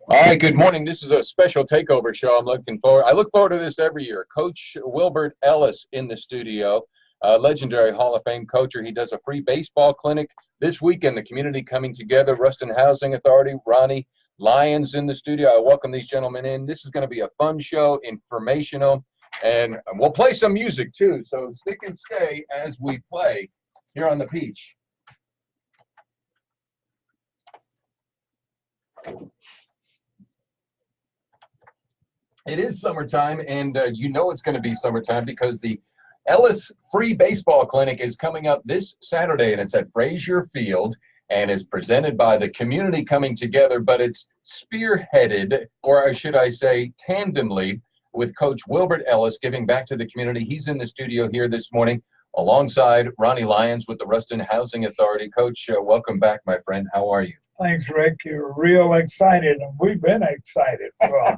All right, good morning. This is a special takeover show. I look forward to this every year. Coach Wilbert Ellis in the studio, legendary Hall of Fame coacher. He does a free baseball clinic this weekend. The community coming together. Ruston Housing Authority, Ronnie Lyons in the studio. I welcome these gentlemen in. This is going to be a fun show, informational, and we'll play some music too. So stick and stay as we play here on the Peach. It is summertime, and you know it's going to be summertime because the Ellis Free Baseball Clinic is coming up this Saturday, and it's at Frazier Field, and is presented by the community coming together, but it's spearheaded, or should I say tandemly, with Coach Wilbert Ellis giving back to the community. He's in the studio here this morning alongside Ronnie Lyons with the Ruston Housing Authority. Coach, welcome back, my friend. How are you? Thanks, Rick. You're real excited, and we've been excited for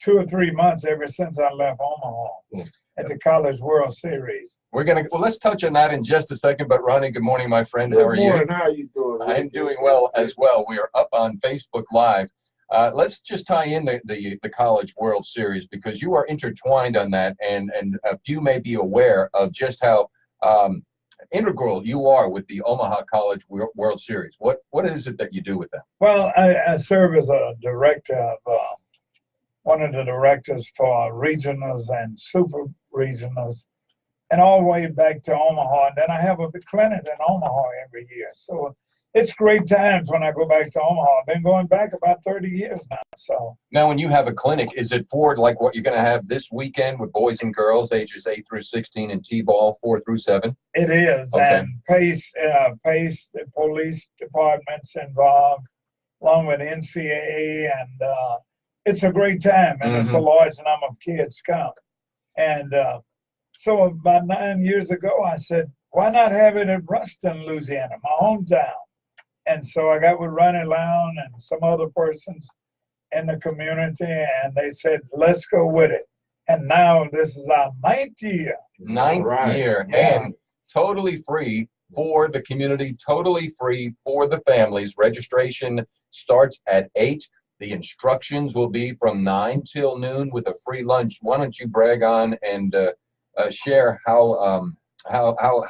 2 or 3 months ever since I left Omaha at the College World Series. Well, let's touch on that in just a second. But Ronnie, good morning, my friend. How are you? Good morning. How are you doing? I'm doing well as well. We are up on Facebook Live. Let's just tie in the College World Series because you are intertwined on that, and a few may be aware of just how integral you are with the Omaha College World Series. What is it that you do with that? Well, I serve as a director of one of the directors for regionals and super regionals, and all the way back to Omaha. And then I have a big clinic in Omaha every year. So it's great times when I go back to Omaha. I've been going back about 30 years now. So now, when you have a clinic, is it for like what you're going to have this weekend with boys and girls ages 8 through 16 and T-ball 4 through 7? It is, okay. And PACE, the police departments involved, along with NCAA, and it's a great time, and it's a large number of kids come. And so about 9 years ago, I said, why not have it at Ruston, Louisiana, my hometown? And so I got with Ronnie Lown and some other persons in the community, and they said, let's go with it. And now this is our 9th year. Ninth year, yeah. And totally free for the community, totally free for the families. Registration starts at 8. The instructions will be from 9 till noon with a free lunch. Why don't you brag on and share how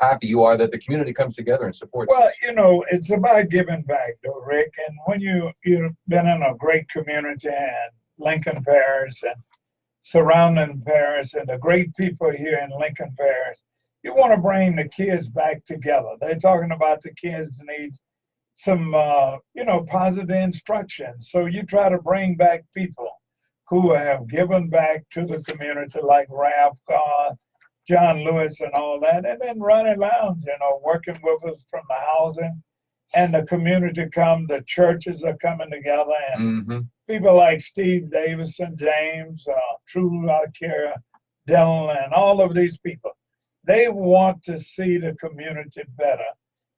happy you are that the community comes together and supports? Well, you know, it's about giving back, though, Rick. And when you've been in a great community and Lincoln Parish and surrounding Parish and the great people here in Lincoln Parish, you want to bring the kids back together. They're talking about the kids need some, positive instruction. So you try to bring back people who have given back to the community, like Ralph Carr, John Lewis, and all that. And then Ronnie Lowndes, working with us from the housing and the community the churches are coming together. And people like Steve Davison, James, True Kara, Dylan, and all of these people, they want to see the community better.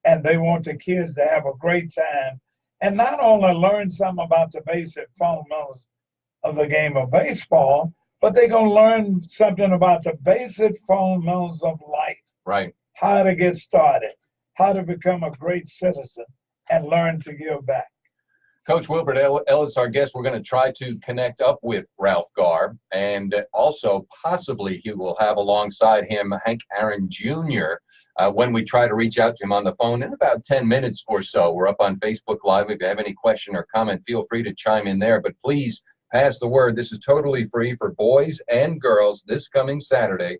And they want the kids to have a great time and not only learn something about the basic fundamentals of the game of baseball, but they're going to learn something about the basic fundamentals of life. Right. How to get started, how to become a great citizen, and learn to give back. Coach Wilbert Ellis, our guest, we're going to try to connect up with Ralph Garb, and also possibly he will have alongside him Hank Aaron Jr., when we try to reach out to him on the phone in about 10 minutes or so. We're up on Facebook Live. If you have any question or comment, feel free to chime in there. But please pass the word. This is totally free for boys and girls this coming Saturday.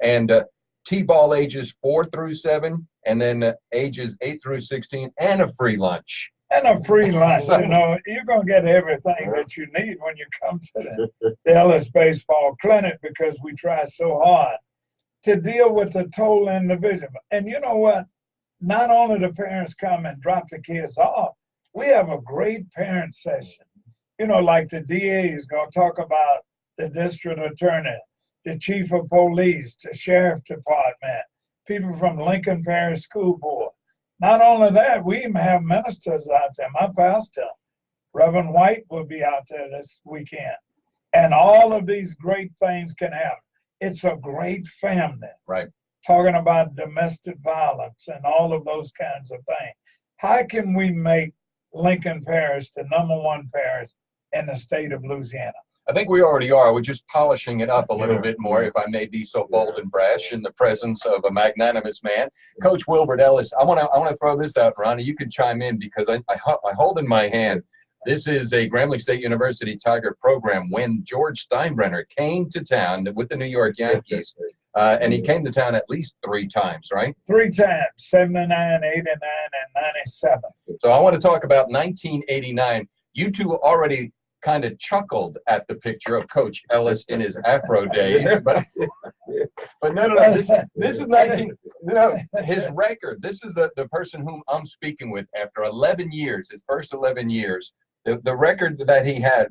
And T-ball ages 4 through 7, and then ages 8 through 16, and a free lunch. And a free lunch. You're going to get everything that you need when you come to the Ellis Baseball Clinic, because we try so hard to deal with the total individual. And you know what? Not only the parents come and drop the kids off, we have a great parent session. Like the DA is going to talk about the district attorney, the chief of police, the sheriff department, people from Lincoln Parish School Board. Not only that, we even have ministers out there. My pastor, Reverend White, will be out there this weekend. And all of these great things can happen. It's a great family. Right. Talking about domestic violence and all of those kinds of things. How can we make Lincoln Parish the #1 parish in the state of Louisiana. I think we already are. We're just polishing it up a little bit more, if I may be so bold and brash, in the presence of a magnanimous man. Coach Wilbert Ellis, I want to throw this out, Ronnie. You can chime in because I hold in my hand. This is a Grambling State University Tiger program when George Steinbrenner came to town with the New York Yankees, and he came to town at least 3 times, right? 3 times, 79, 89, and 97. So I want to talk about 1989. You two already kind of chuckled at the picture of Coach Ellis in his Afro days, but no, this is 19. His record. This is the person whom I'm speaking with after 11 years, his first 11 years. The record that he had: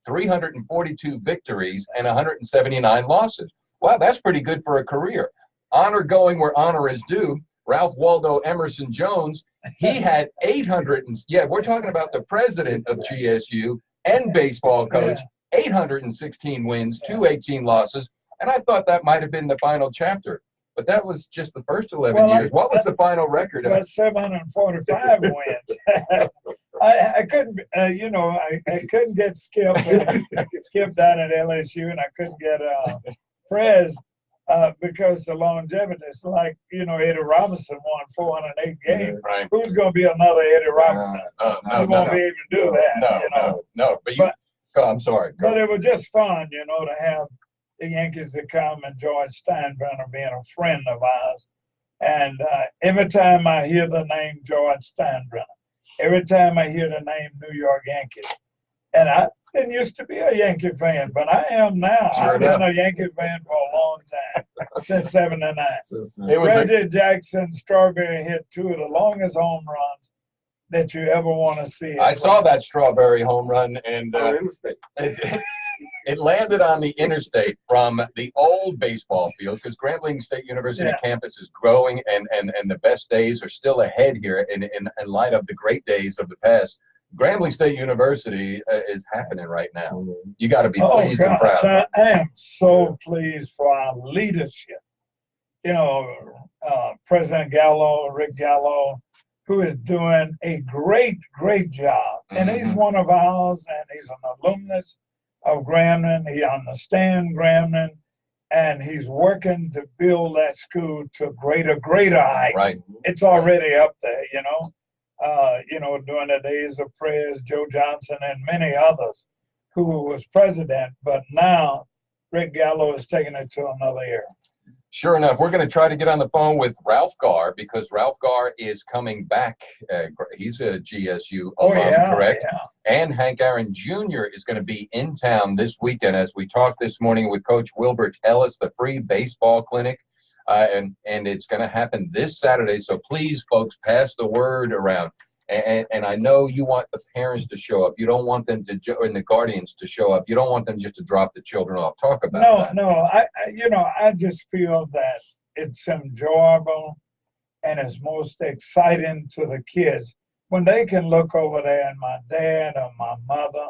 342 victories and 179 losses. Wow, that's pretty good for a career. Honor going where honor is due. Ralph Waldo Emerson Jones, he had 800. Yeah, we're talking about the president of GSU and baseball coach, 816 wins, 218 losses, and I thought that might have been the final chapter, but that was just the first 11 years. What was the final record? It was 745 wins. I couldn't, I couldn't get Skip down at LSU, and I couldn't get Prez because the longevity is like, Eddie Robinson won 408 games. Right. Who's going to be another Eddie Robinson? You won't be able to do that. No. I'm sorry. But it was just fun, to have the Yankees to come and George Steinbrenner being a friend of ours. And every time I hear the name George Steinbrenner, every time I hear the name New York Yankees, and I didn't used to be a Yankee fan, but I am now. Sure I've been a Yankee fan for a long time, since '79. Reggie Jackson, Strawberry hit 2 of the longest home runs that you ever want to see. I saw that Strawberry home run, and it landed on the interstate from the old baseball field, because Grambling State University campus is growing, and the best days are still ahead here in light of the great days of the past. Grambling State University is happening right now. You got to be pleased and proud. I am so pleased for our leadership. President Gallo, Rick Gallo, who is doing a great job. And he's one of ours, and he's an alumnus of Grambling. He understands Grambling, and he's working to build that school to greater heights. Right. It's already up there, during the days of Prez, Joe Johnson, and many others who was president. But now Rick Gallo is taking it to another era. Sure enough, we're going to try to get on the phone with Ralph Garr, because Ralph Garr is coming back. He's a GSU alum, correct? Yeah. And Hank Aaron Jr. is going to be in town this weekend, as we talked this morning with Coach Wilbert Ellis, the free baseball clinic. And it's going to happen this Saturday. So please, folks, pass the word around. And I know you want the parents to show up. You don't want them and the guardians to show up. You don't want them just to drop the children off. Talk about that. No. I just feel that it's enjoyable and it's most exciting to the kids when they can look over there and my dad or my mother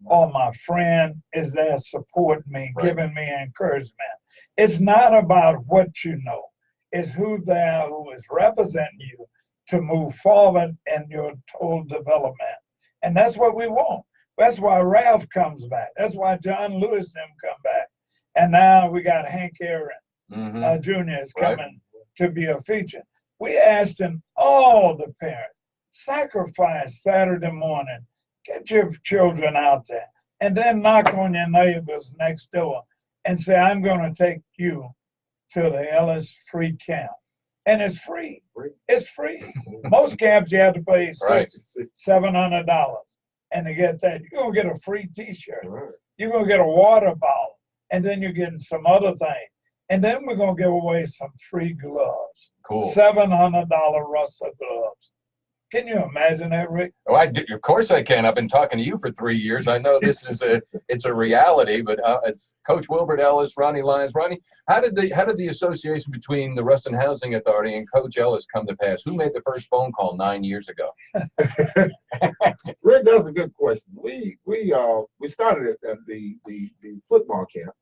or my friend is there supporting me, giving me encouragement. It's not about what you know. It's who is representing you to move forward in your total development. And that's what we want. That's why Ralph comes back. That's why John Lewis them come back. And now we got Hank Aaron Jr. is coming to be a feature. We asked them, all the parents, sacrifice Saturday morning, get your children out there, and then knock on your neighbors next door and say, I'm going to take you to the Ellis free camp. And it's free. It's free. Most camps you have to pay $700. And to get that, you're going to get a free T-shirt. You're going to get a water bottle. And then you're getting some other things. And then we're going to give away some free gloves. Cool. $700 Russell gloves. Can you imagine that, Rick? Oh, of course I can. I've been talking to you for 3 years. I know this is it's a reality, but it's Coach Wilbert Ellis, Ronnie Lyons. Ronnie, how did the association between the Ruston Housing Authority and Coach Ellis come to pass? Who made the first phone call 9 years ago? Rick, that's a good question. We started at the football camp,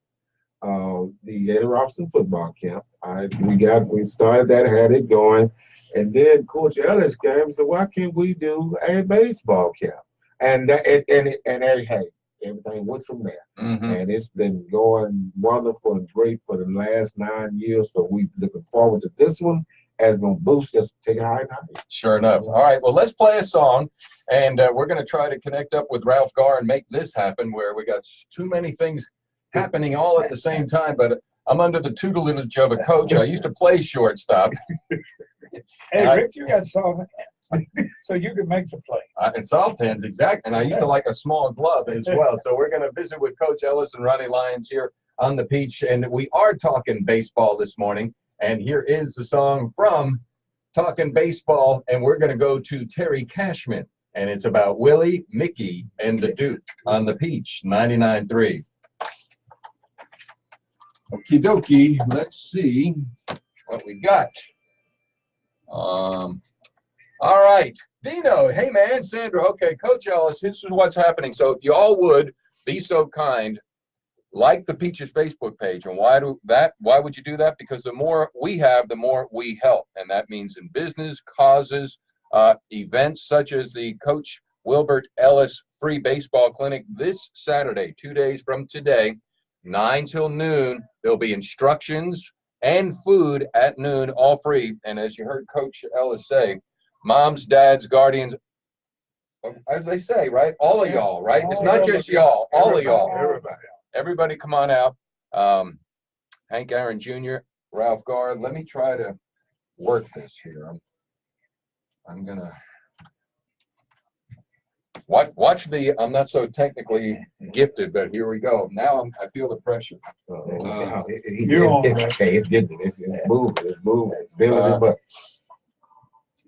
the Eddie Robinson football camp. We started that, had it going. And then Coach Ellis came and said, why can't we do a baseball camp? And hey, everything went from there. And it's been going wonderful and great for the last 9 years. So we're looking forward to this one as going to boost us, take it higher and higher. Sure enough. All right, well, let's play a song, and we're going to try to connect up with Ralph Garr and make this happen, where we got too many things happening all at the same time, but I'm under the tutelage of a coach. I used to play shortstop. Hey, Rick, you got soft hands, so you can make the play. And soft hands, exactly. And I used to like a small glove as well. So we're going to visit with Coach Ellis and Ronnie Lyons here on the Peach, and we are talking baseball this morning. And here is the song from Talking Baseball, and we're going to go to Terry Cashman, and it's about Willie, Mickey, and the Duke on the Peach, 99.3. Okie dokie, let's see what we got. All right, Dino, hey man, Sandra, okay, Coach Ellis, this is what's happening. So if you all would be so kind, like the Peaches Facebook page. And why would you do that? Because the more we have, the more we help. And that means in business, causes, events such as the Coach Wilbert Ellis Free Baseball Clinic this Saturday, 2 days from today, 9 till noon. There'll be instructions and food at noon, all free. And as you heard Coach Ellis say, moms, dads, guardians, as they say, right? All of y'all, right? It's not just y'all, all of y'all. Everybody come on out. Hank Aaron Jr., Ralph Garr. Let me try to work this here. I'm going to watch the, I'm not so technically gifted, but here we go. Now I feel the pressure. It's getting it's moving, it's building, but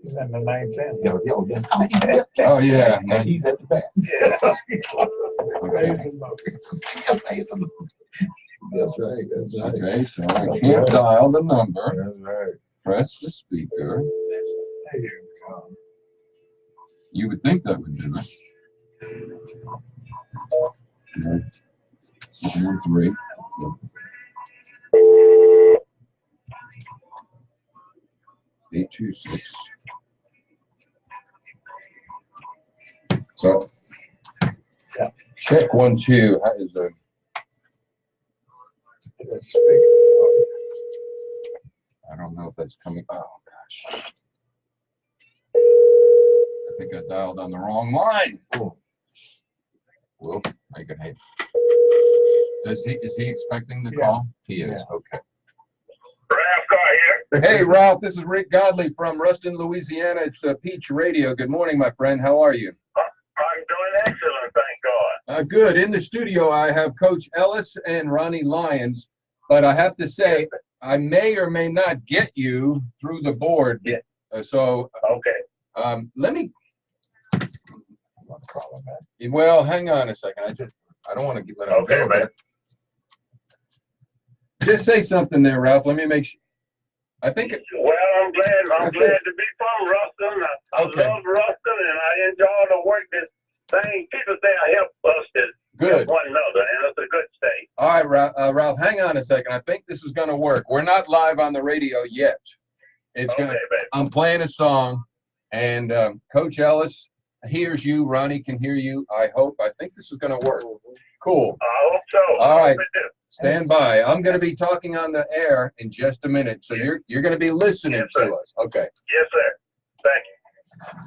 he's in the ninth inning. Oh, yeah. And he's at the back. That's right. Okay, so I can't dial the number. That's right. Press the speaker. There you go. You would think that would do it. 713. Eight 226. So, yeah. Check 1 2. How is the? I don't know if that's coming. Oh gosh. I think I dialed on the wrong line. Oh. Well, make it hey. Is he expecting the call? He is. Okay. Ralph Garr here. Hey Ralph, this is Rick Godey from Ruston, Louisiana. It's Peach Radio. Good morning, my friend. How are you? I'm doing excellent, thank God. Good. In the studio, I have Coach Ellis and Ronnie Lyons, but I have to say, I may or may not get you through the board. Yeah. So, okay. Let me. Well, hang on a second. I don't want to let him go. Man. Just say something there, Ralph. Let me make sure. I think. Well, I'm glad to be from Ruston. I love Ruston, and I enjoy the work that thing. People say I help us to help one another, and it's a good state. All right, Ralph, hang on a second. I think this is going to work. We're not live on the radio yet. I'm playing a song, and Coach Ellis hears you. Ronnie can hear you. I think this is going to work. Cool. I hope so. All right. Stand by. I'm going to be talking on the air in just a minute, so you're going to be listening to us. Okay. Yes, sir.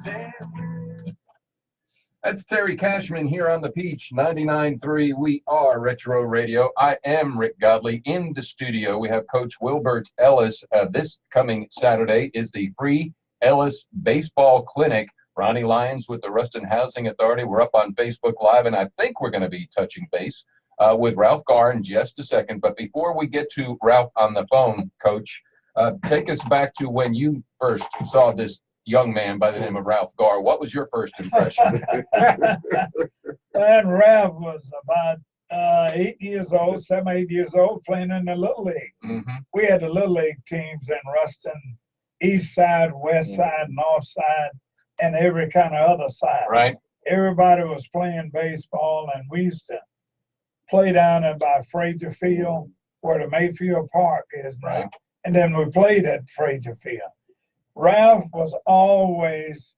Thank you. That's Terry Cashman here on the Peach 99.3. We are Retro Radio. I am Rick Godey in the studio. We have Coach Wilbert Ellis. This coming Saturday is the free Ellis Baseball Clinic. Ronnie Lyons with the Ruston Housing Authority. We're up on Facebook Live, and I think we're going to be touching base with Ralph Garr in just a second. But before we get to Ralph on the phone, Coach, take us back to when you first saw this young man by the name of Ralph Garr. What was your first impression? And Ralph was about 8 years old, 7, 8 years old, playing in the Little League. Mm-hmm. We had the Little League teams in Ruston, east side, west side, north side, and every kind of other side. Right. Everybody was playing baseball, and we used to play down in by Frazier Field, where the Mayfield Park is now. Right. And then we played at Frazier Field. Ralph was always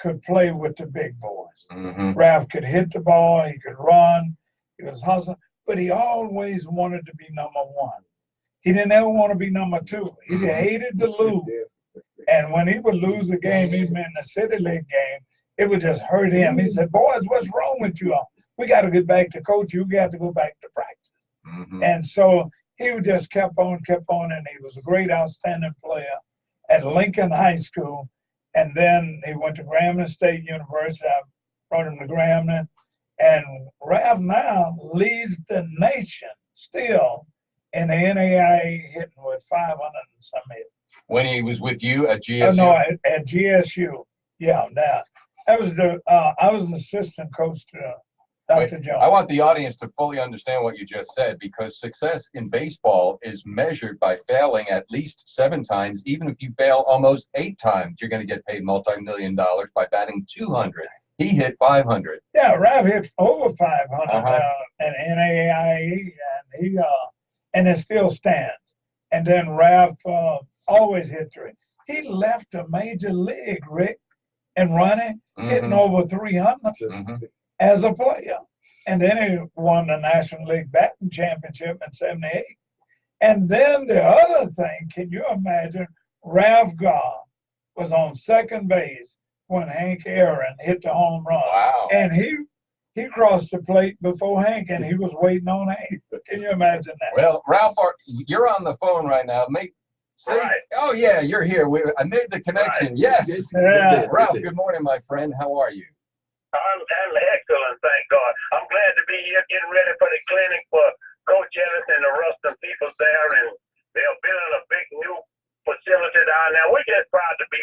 could play with the big boys. Ralph could hit the ball, he could run, he was hustling, but he always wanted to be number one. He didn't ever want to be number two. He hated to lose. And when he would lose a game, even in the City League game, it would just hurt him. He said, boys, what's wrong with you all? We got to get back to coach. You got to go back to practice. And so he just kept on, and he was a great, outstanding player at Lincoln High School. And then he went to Grambling State University. I brought him to Grambling. And Ralph now leads the nation still in the NAIA hitting with 500 and some hits. When he was with you at GSU? Oh, no, at GSU. Yeah, now that was I was an assistant coach to Dr. Jones. I want the audience to fully understand what you just said, because success in baseball is measured by failing at least 7 times. Even if you fail almost 8 times, you're going to get paid multi-million dollars by batting 200. He hit 500. Yeah, Ralph hit over 500 at NAIA, and it still stands. And then Ralph always hit 3. He left the major league, Rick and Ronnie, hitting over 300 as a player. And then he won the National League Batting Championship in '78. And then the other thing, can you imagine, Ralph Gar was on second base when Hank Aaron hit the home run. Wow. And he crossed the plate before Hank, and he was waiting on Hank. Can you imagine that? Well, Ralph, you're on the phone right now. Oh, yeah, you're here. I made the connection. Right. Yes. Yeah. Ralph, good morning, my friend. How are you? I'm excellent, thank God. I'm glad to be here getting ready for the clinic for Coach Ellis and the Ruston people there, and they're building a big new facility down there. We're just proud to be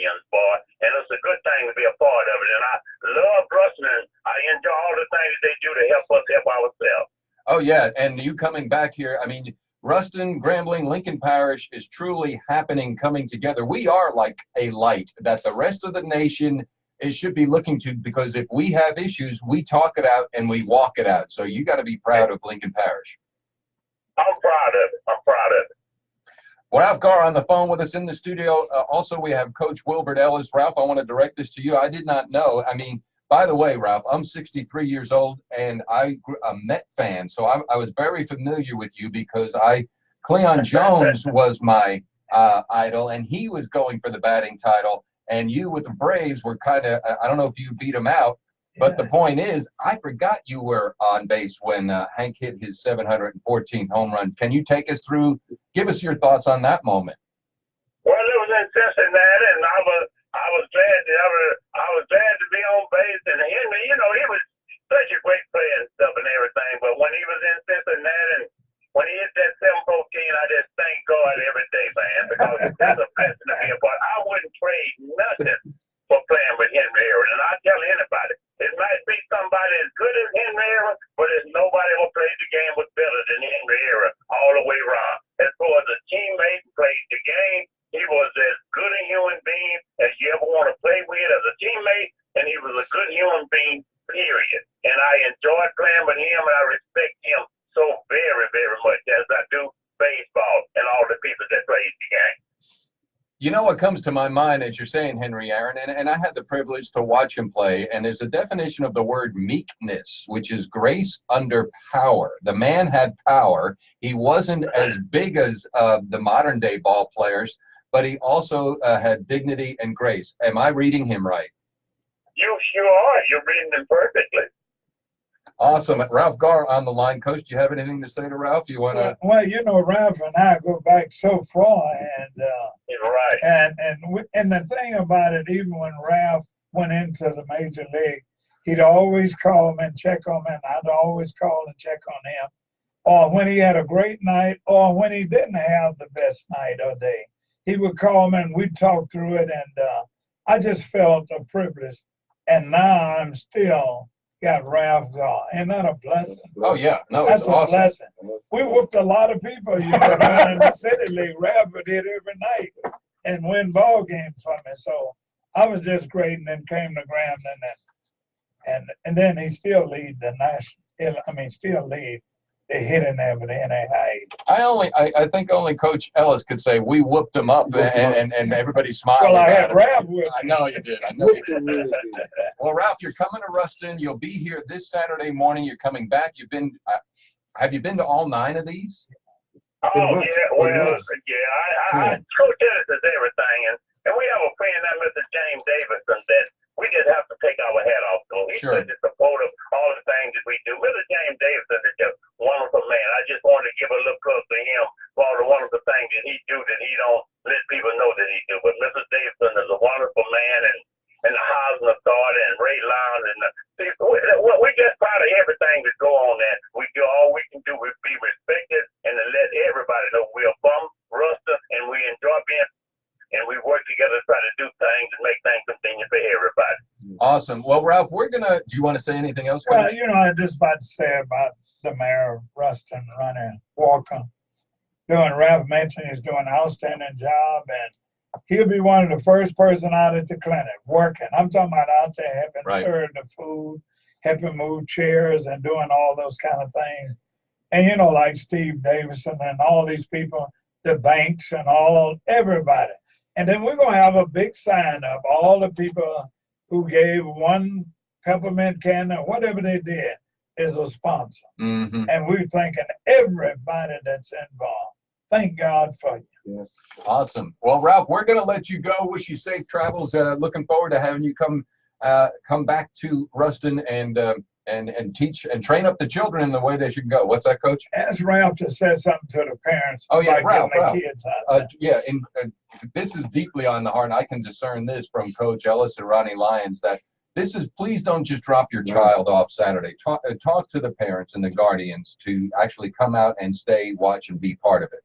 young boy, and it's a good thing to be a part of it. And I love Ruston, and I enjoy all the things they do to help us help ourselves. Oh, yeah, and you coming back here, I mean, Ruston, Grambling, Lincoln Parish is truly happening, coming together. We are like a light that the rest of the nation should be looking to, because if we have issues, we talk it out and we walk it out. So you got to be proud of Lincoln Parish. I'm proud of it. I'm proud of it. Ralph Gar on the phone with us in the studio. Also, we have Coach Wilbert Ellis. Ralph, I want to direct this to you. I did not know. I mean, by the way, Ralph, I'm 63 years old, and I'm a Met fan. So I was very familiar with you because Cleon Jones was my idol, and he was going for the batting title. And you with the Braves were kind of, I don't know if you beat him out, but the point is, I forgot you were on base when Hank hit his 714th home run. Can you take us through, give us your thoughts on that moment? Well, it was in Cincinnati, and I was glad to be on base. And Henry, you know, he was such a great player and stuff and everything. But when he was in Cincinnati, and when he hit that 714, I just thank God every day, man, because it's a blessing to be a part. I wouldn't trade nothing for playing with Henry Aaron. And I tell anybody, it might be somebody as good as Henry Aaron, but there's nobody who plays the game with better than Henry Aaron all the way around. As far as a teammate who played the game, he was as good a human being as you ever want to play with as a teammate, and he was a good human being, period. And I enjoyed playing with him, and I respect him so very, very much as I do baseball and all the people that played the game. You know what comes to my mind as you're saying Henry Aaron, and I had the privilege to watch him play, and there's a definition of the word meekness, which is grace under power. The man had power. He wasn't as big as the modern day ball players, but he also had dignity and grace. Am I reading him right? You sure are. You're reading him perfectly. Awesome. Ralph Gar on the line. Coach, do you have anything to say to Ralph? You want to? Well, you know, Ralph and I go back so far, and right. And the thing about it, even when Ralph went into the major league, he'd always call me and check on me, and I'd always call and check on him. Or when he had a great night, or when he didn't have the best night or day, he would call me and we'd talk through it, and I just felt a privilege. And now I'm still got Ralph Gar. Isn't that a blessing? Oh, yeah. No, that's it's a awesome. blessing. We whooped a lot of people, you know, down in the City League. Ralph did every night and win ball games for me. So I was just great, and then came to Grambling, and then he still lead the national. I mean, still lead they hit in there, but they ain't I think only Coach Ellis could say we whooped them up, and everybody smiled. Well, I about had it. Ralph with me. I know you did. I know you did. Well, Ralph, you're coming to Ruston. You'll be here this Saturday morning. You're coming back. You've been. Have you been to all 9 of these? Oh, yeah. Well, yeah. Coach Ellis is everything. And we have a friend, that Mr. James Davidson, that we just have to take our hat off to. He's such a supporter of all the things that we do. Mr. James Davidson is just a wonderful man. I just wanted to give a little plug to him for all the wonderful things that he do that he don't let people know that he do. But Mr. Davidson is a wonderful man, and the housing authority and Ray Lowndes, and we just proud of everything that go on there. We do all we can do is be respected and to let everybody know we're from Ruston and we enjoy being, and we work together to try to do things and make things convenient for everybody. Awesome. Well, Ralph, do you want to say anything else? Well, Coach? you know, I just about to say about the mayor of Ruston, Ronnie Walker. Ralph mentioned he's doing an outstanding job, and he'll be one of the first person out at the clinic working. I'm talking about out there helping serve the food, helping move chairs, and doing all those kind of things. And you know, like Steve Davidson and all these people, the banks and everybody. And then we're gonna have a big sign up. All the people who gave 1 peppermint can or whatever they did is a sponsor. Mm-hmm. And we're thanking everybody that's involved. Thank God for you. Yes. Awesome. Well, Ralph, we're going to let you go. Wish you safe travels. Looking forward to having you come back to Ruston and teach and train up the children in the way they should go. What's that, Coach? Ask Ralph to say something to the parents. Oh, yeah, about Ralph. the kids out there. This is deeply on the heart. I can discern this from Coach Ellis and Ronnie Lyons that this is, please don't just drop your child off Saturday. Talk to the parents and the guardians to actually come out and stay, watch, and be part of it.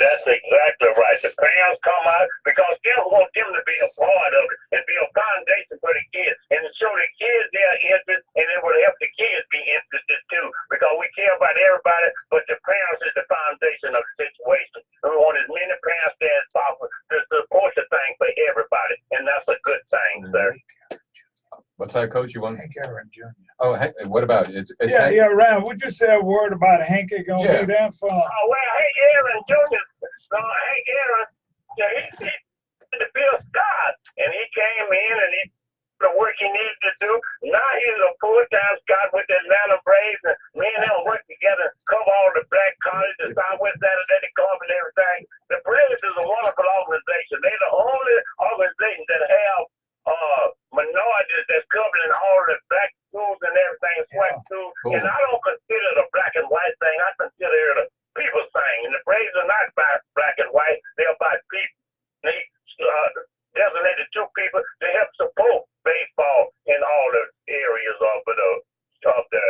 That's exactly right. The parents come out because they want them to be a part of it and be a foundation for the kids and to show the kids their interest, and it will help the kids be interested too because we care about everybody, but the parents is the foundation of the situation. And we want as many parents there as possible to support the thing for everybody, and that's a good thing, sir. What's that, Coach? You want? Hank Aaron Jr. Oh, what about it? Ralph, would you say a word about Hanky gonna be there for? Oh, well, Hank Aaron Jr. Hank Aaron, he the Bill Scott, and he came in and he did the work he needed to do. Now he's a full-time Scott with the Atlanta Braves, and me and him work together, cover all the black colleges, the Southwest Athletic Club, and everything. The Braves is a wonderful organization. They're the only organization that have minorities that's covering all the black schools and everything, white schools. Cool. And I don't consider it a black and white thing. I consider it a people thing. And the Braves are not about black and white. They're about people. They designated 2 people to help support baseball in all the areas of the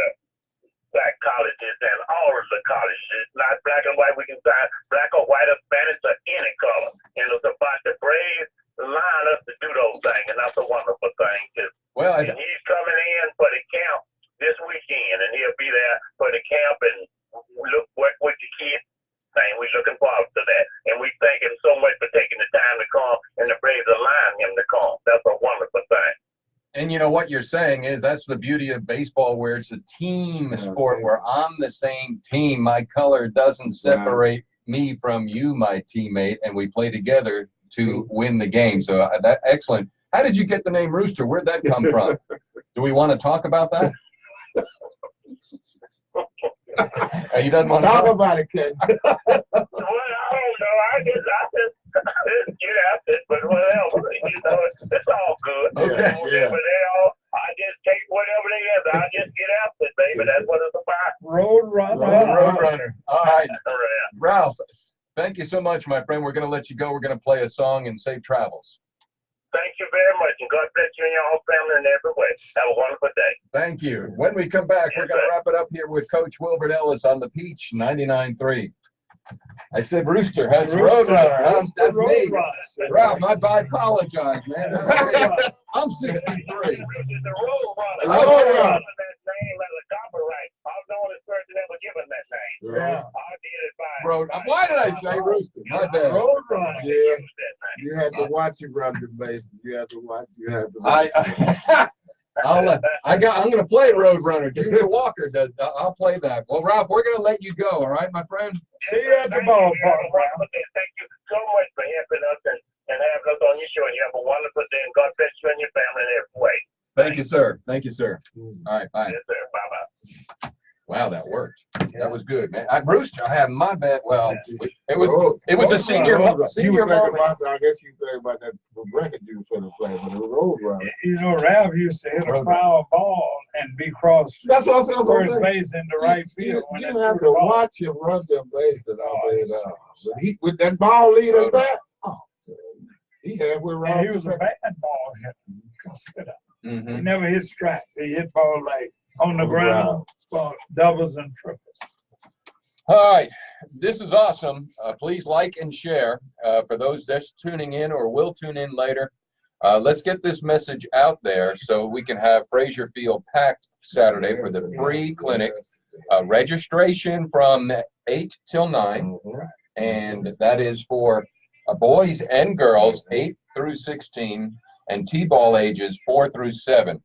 black colleges and all of the colleges. Not black and white. We can sign black or white or Spanish or any color. And it's about the Braves line us to do those things, and that's a wonderful thing too. Well, and he's coming in for the camp this weekend, and he'll be there for the camp and work with the kids. We're looking forward to that, and we thank him so much for taking the time to come, and the Braves allowing him to come. That's a wonderful thing. And you know what you're saying is that's the beauty of baseball, where it's a team sport. We're on the same team. My color doesn't separate me from you, my teammate, and we play together to win the game. So that's excellent. How did you get the name Rooster? Where'd that come from? Do we want to talk about that? He doesn't want to talk about it, kid. Well, I don't know. I just get out it, but whatever. It's all good. Okay. But I just take whatever they have. I just get out it, baby. That's what it's about. Roadrunner. All right. Ralph, thank you so much, my friend. We're going to let you go. We're going to play a song and safe travels. Thank you very much, and God bless you and your whole family in every way. Have a wonderful day. Thank you. When we come back, we're going to wrap it up here with Coach Wilbert Ellis on the Peach 99.3. I said Rooster. That's Roadrunner. That's me. Ralph, I apologize, man. I'm 63. It's a Roadrunner. Roadrunner. That name as a copyright. I'm the only person ever given that name. Yeah. I did it by. Why did I say Rooster? My bad. Roadrunner. Yeah. You had to watch your brother bases. You had to watch. I'm going to play Roadrunner. Junior Walker does. I'll play that. Well, Ralph, we're going to let you go. All right, my friend. See you at the ballpark, Ralph. Thank you so much for helping us and having us on your show. You have a wonderful day, and God bless you and your family in every way. Thank you, sir. Thank you, sir. All right, bye. Yes, sir. Bye-bye. Wow, that worked. That was good, man. Rooster, I have my bet. Well, it was a senior moment. I guess you think about that bracket you for the play, but it was Roadrunner. You know, Ralph used to hit a foul ball and be crossed That's what I was first base into right field. You have to watch him run them bases all day long. With that ball leader back, he had with Ralph. And he was a bad ball hitter. Consider. He never hit strikes. He hit ball like on the ground for doubles and triples. All right, this is awesome. Please like and share for those that's tuning in or will tune in later. Let's get this message out there so we can have Frazier Field packed Saturday for the free clinic. Registration from 8 till 9, and that is for boys and girls 8 through 16 and T-ball ages 4 through 7.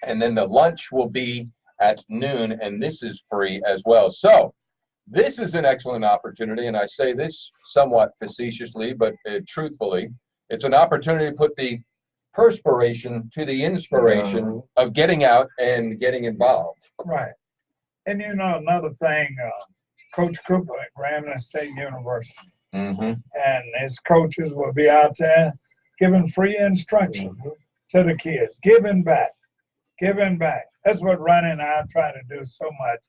And then the lunch will be at noon, and this is free as well. So this is an excellent opportunity, and I say this somewhat facetiously, but truthfully, it's an opportunity to put the perspiration to the inspiration of getting out and getting involved. Right. And you know, another thing, Coach Cooper at Grambling State University and his coaches will be out there giving free instruction to the kids, giving back. Giving back. That's what Ronnie and I try to do so much,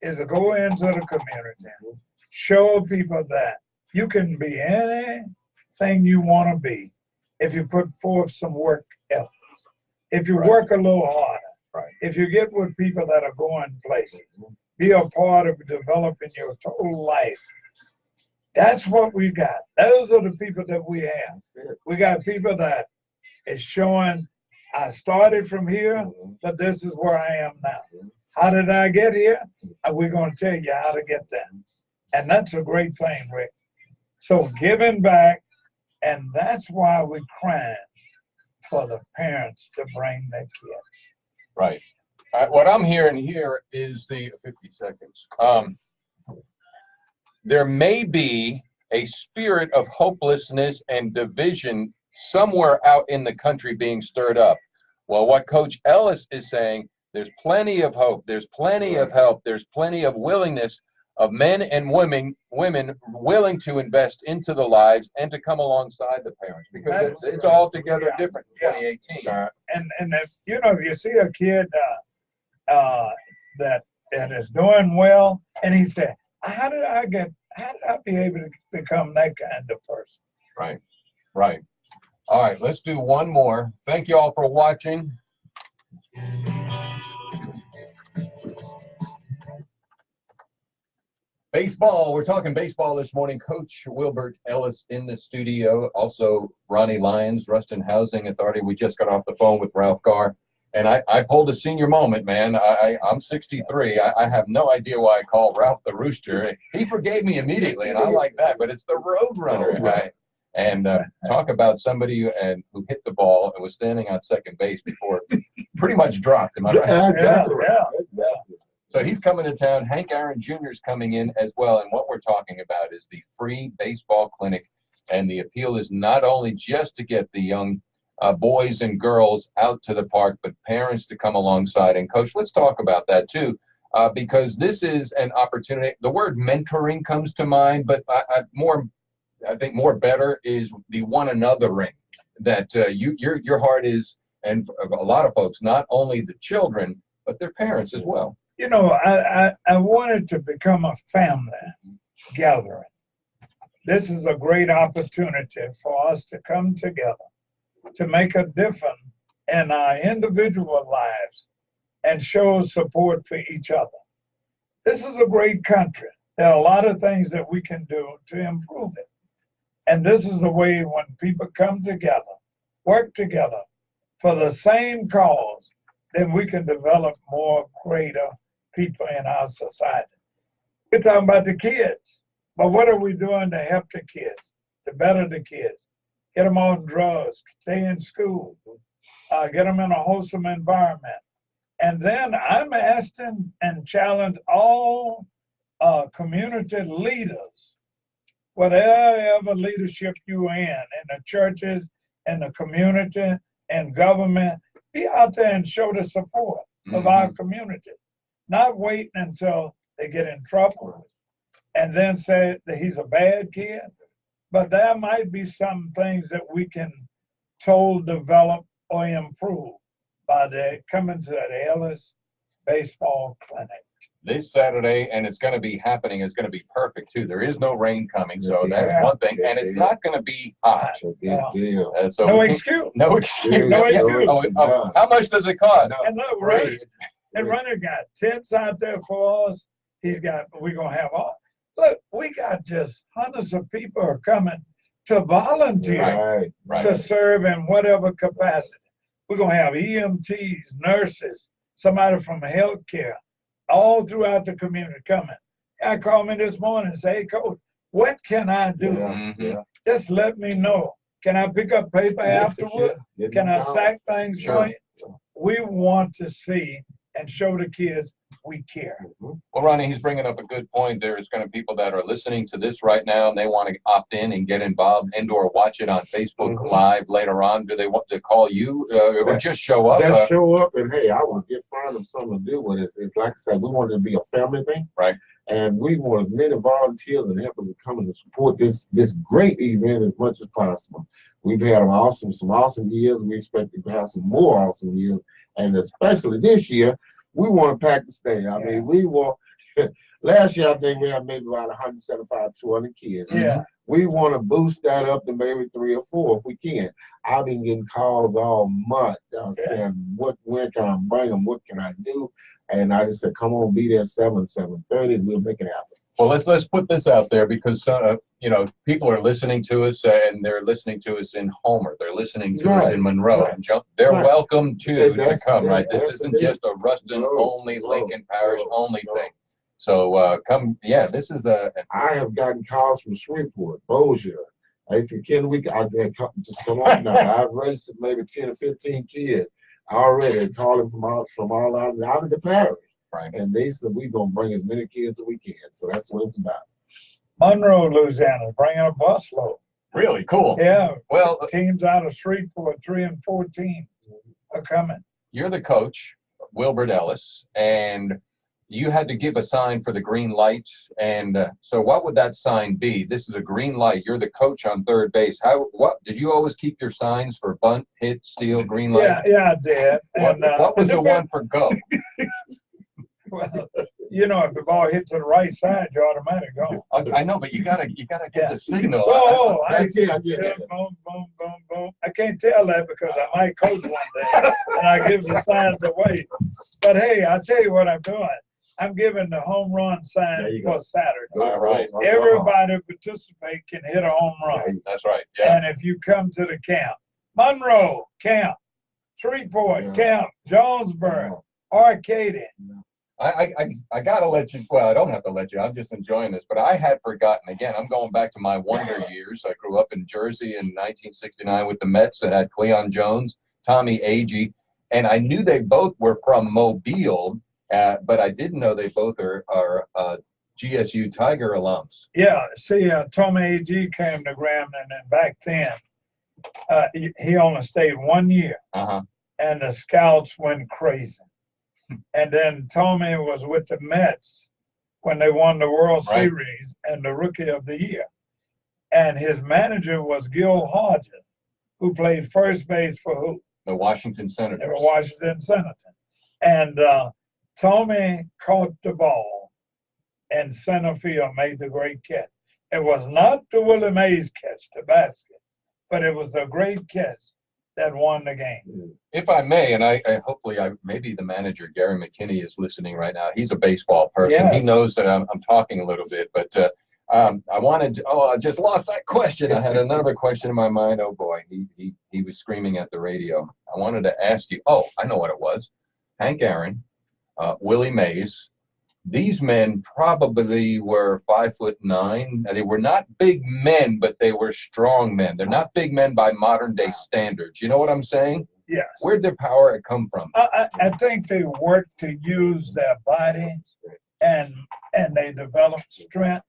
is to go into the community, show people that you can be anything you want to be if you put forth some work ethics, if you work a little harder, if you get with people that are going places, be a part of developing your total life. That's what we got. Those are the people that we have. We got people that is showing, I started from here, but this is where I am now. How did I get here? We're going to tell you how to get there. And that's a great thing, Rick. So giving back, and that's why we're crying for the parents to bring their kids. Right. What I'm hearing here is the 50 seconds. There may be a spirit of hopelessness and division somewhere out in the country being stirred up. Well, what Coach Ellis is saying, there's plenty of hope, there's plenty of help, there's plenty of willingness of men and women willing to invest into the lives and to come alongside the parents, because it's altogether different in 2018. And if, you know, if you see a kid that is doing well, and he said, how did I be able to become that kind of person? Right, right. All right, let's do one more. Thank you all for watching. Baseball, we're talking baseball this morning. Coach Wilbert Ellis in the studio. Also, Ronnie Lyons, Ruston Housing Authority. We just got off the phone with Ralph Garr. And I pulled a senior moment, man. I'm 63. I have no idea why I call Ralph the Rooster. He forgave me immediately, and I like that. But it's the Roadrunner guy. And talk about somebody who hit the ball and was standing on second base before it pretty much dropped. Am I right? Yeah. So he's coming to town. Hank Aaron Jr. is coming in as well. And what we're talking about is the free baseball clinic. And the appeal is not only just to get the young boys and girls out to the park, but parents to come alongside. And Coach, let's talk about that too, because this is an opportunity. The word mentoring comes to mind, but I think more better is the one another ring that your heart is, and a lot of folks, not only the children, but their parents as well. You know, I wanted to become a family gathering. This is a great opportunity for us to come together, to make a difference in our individual lives and show support for each other. This is a great country. There are a lot of things that we can do to improve it. And this is the way when people come together, work together for the same cause, then we can develop more greater people in our society. We're talking about the kids, but what are we doing to help the kids, to better the kids, get them on drugs, stay in school? get them in a wholesome environment. And then I'm asking and challenge all community leaders, whatever leadership you're in the churches, in the community, and government, be out there and show the support of our community. Not waiting until they get in trouble and then say that he's a bad kid. But there might be some things that we can develop, or improve by coming to the Ellis baseball clinic this Saturday, and it's going to be happening. It's going to be perfect too. There is no rain coming, so that's one thing, and it's not going to be hot. So no excuse. No excuse. No excuse. How much does it cost? And look, Ronnie got tents out there for us. We're gonna have all. Look, we got just hundreds of people are coming to volunteer to serve in whatever capacity. We're going to have EMTs, nurses, somebody from healthcare, all throughout the community coming. Guy called me this morning and said, hey, Coach, what can I do? Just let me know. Can I pick up paper afterward? Can I sack things for you? We want to see and show the kids we care. Well, Ronnie, he's bringing up a good point. There's going to be people that are listening to this right now, and they want to opt in and get involved and/or watch it on Facebook Live later on. Do they want to call you or just show up? Just show up, and hey, I will find them something to do with it. It's like I said, we want it to be a family thing, right? And we want as many volunteers and helpers to come and support this great event as much as possible. We've had some awesome years. We expect to have some more awesome years, and especially this year. We want to pack the stage. I mean, we want. Last year, I think we had maybe about 175, 200 kids. Yeah. We want to boost that up to maybe 3 or 4 if we can. I've been getting calls all month saying, when can I bring them? What can I do? And I just said, come on, be there 7:30, and we'll make it happen. Well, let's put this out there because people are listening to us, and they're listening to us in Homer. They're listening to us in Monroe. And they're welcome to come. Right, this isn't just a Ruston only, Lincoln Parish only thing. So come, this is a. I have gotten calls from Shreveport, Bossier. I said, I said, just come on now. I've raised maybe 10 or 15 kids already calling from all out of the parish. Right. And they said we're gonna bring as many kids as we can. So that's what it's about. Monroe, Louisiana, bringing a busload. Really cool. Yeah. Well, teams out of Shreveport, 3 and 14 are coming. You're the coach, Wilbert Ellis, and you had to give a sign for the green light. And so what would that sign be? This is a green light. You're the coach on third base. What did you always keep your signs for bunt, hit, steal, green light? Yeah, I did. What was the one for go? Well, if the ball hits to the right side, you're automatic go. I know, but you gotta get the signal. I get it. Boom, boom, boom, boom. I can't tell that because I might coach one day and I give the signs away. But hey, I'll tell you what I'm doing. I'm giving the home run sign for Saturday. All right. Everybody participate can hit a home run. That's right. Yeah. And if you come to the camp, Monroe camp, Shreveport camp, Jonesboro, Arcadia. I gotta let you. Well, I don't have to let you. I'm just enjoying this. But I had forgotten. Again, I'm going back to my wonder years. I grew up in Jersey in 1969 with the Mets that had Cleon Jones, Tommy Agee, and I knew they both were from Mobile, but I didn't know they both are GSU Tiger alums. Yeah. See, Tommy Agee came to Grambling, and back then he only stayed 1 year, and the scouts went crazy. And then Tommy was with the Mets when they won the World Series and the Rookie of the Year. And his manager was Gil Hodges, who played first base for who? The Washington Senators. The Washington Senators. And Tommy caught the ball, and center field made the great catch. It was not the Willie Mays catch, the basket, but it was the great catch that won the game. If I may, and I hopefully maybe the manager Gary McKinney is listening right now. He's a baseball person. Yes. He knows that I'm talking a little bit, but I just lost that question. I had another question in my mind. Oh boy, he was screaming at the radio. I wanted to ask you. Oh, I know what it was. Hank Aaron, Willie Mays. These men probably were 5'9". They were not big men, but they were strong men. They're not big men by modern day standards. You know what I'm saying? Yes. Where'd their power come from? I think they worked to use their body, and they developed strength.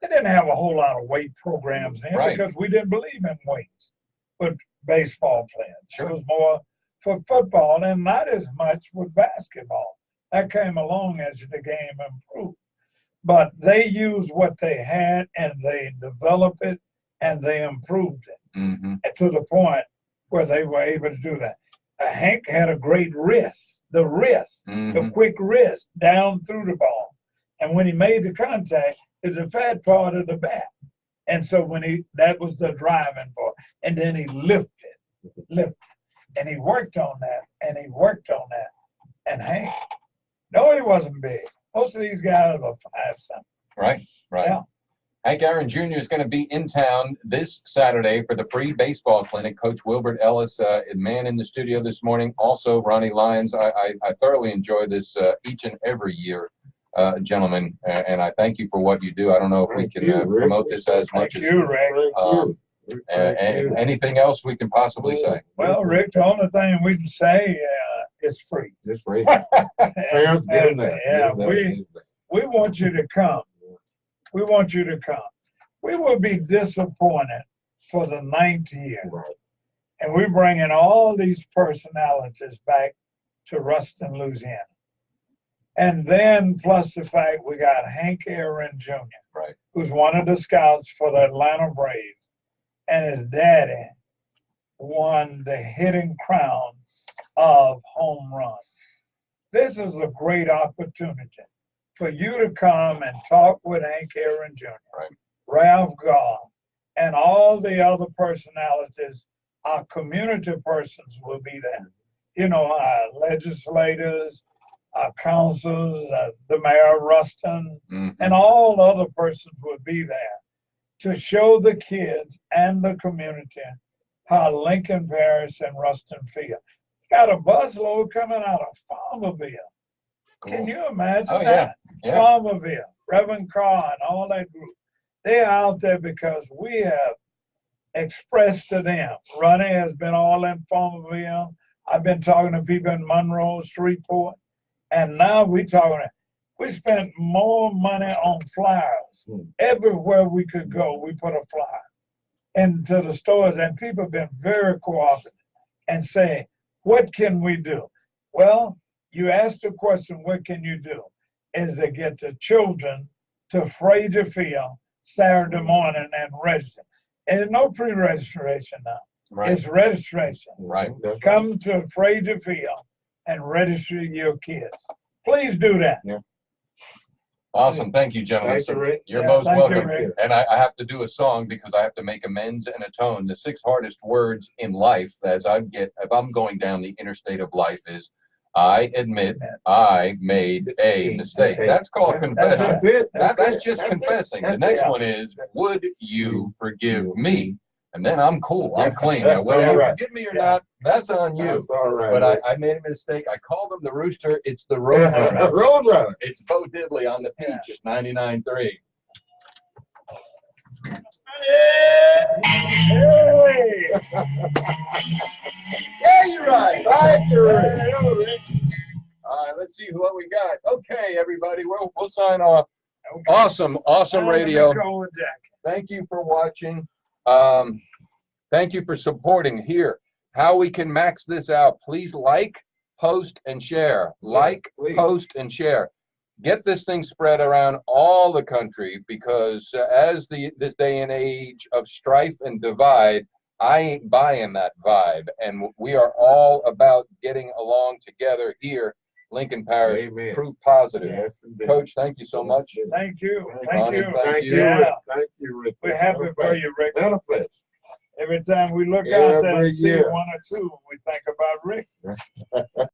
They didn't have a whole lot of weight programs then because we didn't believe in weights with baseball players. Sure. It was more for football and not as much with basketball. That came along as the game improved. But they used what they had and they developed it and they improved it to the point where they were able to do that. Hank had a great wrist, the quick wrist down through the ball. And when he made the contact, it's the fat part of the bat. And so that was the driving part. And then he lifted. And he worked on that, and he worked on that. And Hank, no, he wasn't big. Most of these guys were 5'something. Right. Yeah. Hank Aaron Jr. is going to be in town this Saturday for the free baseball clinic. Coach Wilbert Ellis, man in the studio this morning. Also, Ronnie Lyons. I thoroughly enjoy this each and every year, gentlemen, and I thank you for what you do. I don't know if we can promote this as much as you, Rick. Anything else we can possibly say? Well, Rick, the only thing we can say is free. It's free. Parents, get in there. Yeah, we want you to come. We want you to come. We will be disappointed for the 9th year. Right. And we're bringing all these personalities back to Ruston, Louisiana. And then plus the fact we got Hank Aaron Jr., who's one of the scouts for the Atlanta Braves. And his daddy won the hitting crown of home run. This is a great opportunity for you to come and talk with Hank Aaron Jr., Ralph Garr, and all the other personalities. Our community persons will be there. You know, our legislators, our councils, the mayor of Ruston, and all other persons will be there to show the kids and the community how Lincoln Parish and Ruston feel. Got a busload coming out of Farmerville. Cool. Can you imagine that? Yeah. Farmerville, Reverend Carr, and all that group. They're out there because we have expressed to them. Ronnie has been all in Farmerville. I've been talking to people in Monroe, Shreveport, and now we spent more money on flyers. Everywhere we could go, we put a flyer into the stores, and people have been very cooperative and say, what can we do? Well, you asked the question, what can you do? Is to get the children to Fraser Field Saturday morning and register. And there's no pre-registration now. It's registration. Come to Fraser Field and register your kids. Please do that. Yeah. Awesome. Thank you, gentlemen. Thank you, Rick. You're most welcome. You, and I have to do a song because I have to make amends and atone. The 6 hardest words in life if I'm going down the interstate of life is, I admit I made a mistake. That's called confession. That's just confessing. The next one is, would you forgive me? And then I'm cool. I'm clean. Now, whether you forgive me or not, that's on you. That's all right. But I made a mistake. I called him the Rooster. It's the Roadrunner. Roadrunner. It's Bo Diddley on the Peach at 99.3. Hey! Yeah, you're right. All right, let's see what we got. Okay, everybody, we'll sign off. Awesome radio. Thank you for watching. Thank you for supporting here. How we can max this out, please like, post, and share. Post, and share. Get this thing spread around all the country, because as this day and age of strife and divide, I ain't buying that vibe. And we are all about getting along together here. Lincoln Parish, proof positive. Yes, Coach, thank you so much. Thank you. Ronnie, Thank you, Yeah. Rick. Thank you, Rick. We're happy for you, Rick. Not a pleasure. Every time we look out there Every and see year. 1 or 2, we think about Rick.